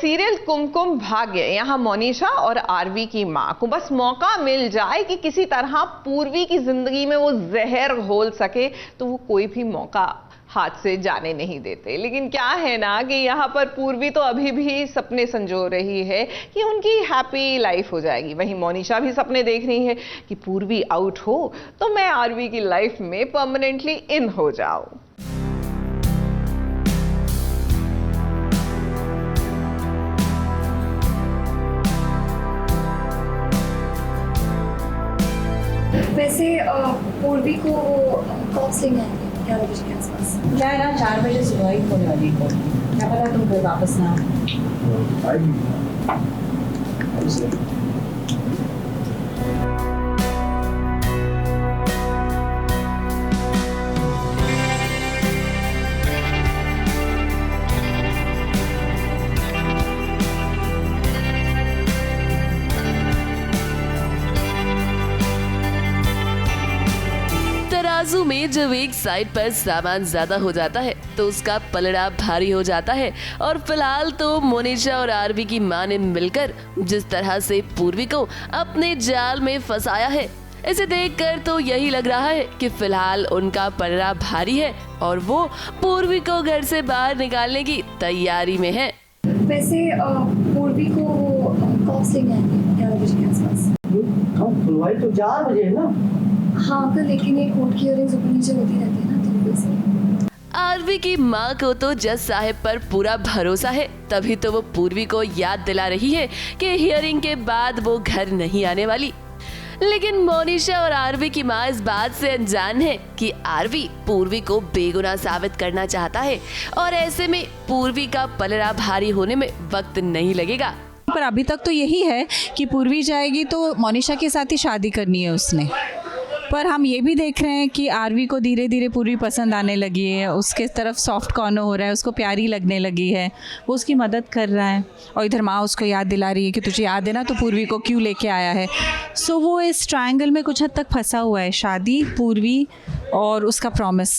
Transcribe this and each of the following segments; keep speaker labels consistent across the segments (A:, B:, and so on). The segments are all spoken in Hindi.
A: सीरियल कुमकुम भाग्य, यहाँ मोनिशा और आरवी की माँ को बस मौका मिल जाए कि किसी तरह पूर्वी की जिंदगी में वो जहर घोल सके तो वो कोई भी मौका हाथ से जाने नहीं देते। लेकिन क्या है ना कि यहाँ पर पूर्वी तो अभी भी सपने संजो रही है कि उनकी हैप्पी लाइफ हो जाएगी, वहीं मोनिशा भी सपने देख रही है कि पूर्वी आउट हो तो मैं आरवी की लाइफ में परमानेंटली इन हो जाऊं।
B: वैसे पूर्वी को काउंसलिंग है 11 बजे के आसपास।
C: क्या है ना 4 बजे सुबह ही होने वाली है, क्या पता तुम फिर वापस ना
D: तराजू में जब एक साइड पर सामान ज्यादा हो जाता है तो उसका पलड़ा भारी हो जाता है। और फिलहाल तो मोनिशा और आरवी की मां ने मिलकर जिस तरह से पूर्वी को अपने जाल में फंसाया है, इसे देखकर तो यही लग रहा है कि फिलहाल उनका पलड़ा भारी है और वो पूर्वी को घर से बाहर निकालने की तैयारी में है।
B: वैसे पूर्वी को काउंसलिंग है 11 बजे के आसपास।
C: खुलवाई तो 4 बजे है ना।
B: हाँ अंकल, लेकिन ये कोर्ट की हियरिंग्स ऊपर नीचे होती रहती है ना, तो वैसे
D: आरवी की माँ को तो जज साहब पर पूरा भरोसा है, तभी तो वो पूर्वी को याद दिला रही है कि हियरिंग के बाद वो घर नहीं आने वाली। लेकिन मोनिशा और आरवी की माँ इस बात से अनजान है कि आरवी पूर्वी को बेगुनाह साबित करना चाहता है और ऐसे में पूर्वी का पलड़ा भारी होने में वक्त नहीं लगेगा।
E: पर अभी तक तो यही है कि पूर्वी जाएगी तो मोनिशा के साथ ही शादी करनी है उसने। पर हम ये भी देख रहे हैं कि आरवी को धीरे धीरे पूर्वी पसंद आने लगी है, उसके तरफ सॉफ्ट कॉर्नर हो रहा है, उसको प्यारी लगने लगी है, वो उसकी मदद कर रहा है। और इधर माँ उसको याद दिला रही है कि तुझे याद है ना तो पूर्वी को क्यों लेके आया है। सो वो इस ट्रायंगल में कुछ हद तक फंसा हुआ है, शादी, पूर्वी और उसका प्रॉमिस।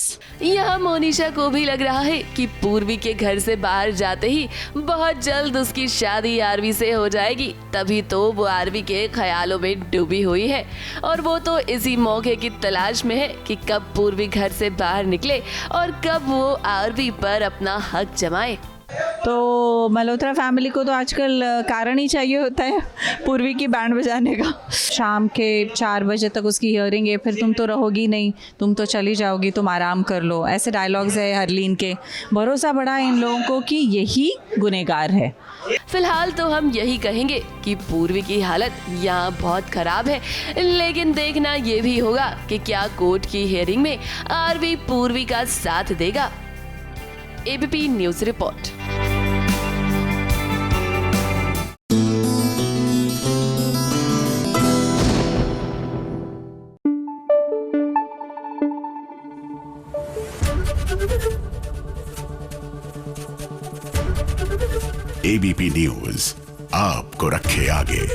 D: यहाँ मोनिशा को भी लग रहा है कि पूर्वी के घर से बाहर जाते ही बहुत जल्द उसकी शादी आरवी से हो जाएगी, तभी तो वो आरवी के ख्यालों में डूबी हुई है और वो तो इसी मौके की तलाश में है कि कब पूर्वी घर से बाहर निकले और कब वो आरवी पर अपना हक जमाए।
E: तो मल्होत्रा फैमिली को तो आजकल कारण ही चाहिए होता है पूर्वी की बैंड बजाने का। शाम के 4 बजे तक उसकी हियरिंग है, फिर तुम तो रहोगी नहीं, तुम तो चली जाओगी, तुम आराम कर लो, ऐसे डायलॉग्स है हरलीन के। भरोसा बढ़ा है इन लोगों को कि यही गुनहगार है।
D: फिलहाल तो हम यही कहेंगे कि पूर्वी की हालत यहाँ बहुत खराब है, लेकिन देखना ये भी होगा कि क्या कोर्ट की हियरिंग में आरवी पूर्वी का साथ देगा। ABP news report.
F: ABP news आपको रखे आगे।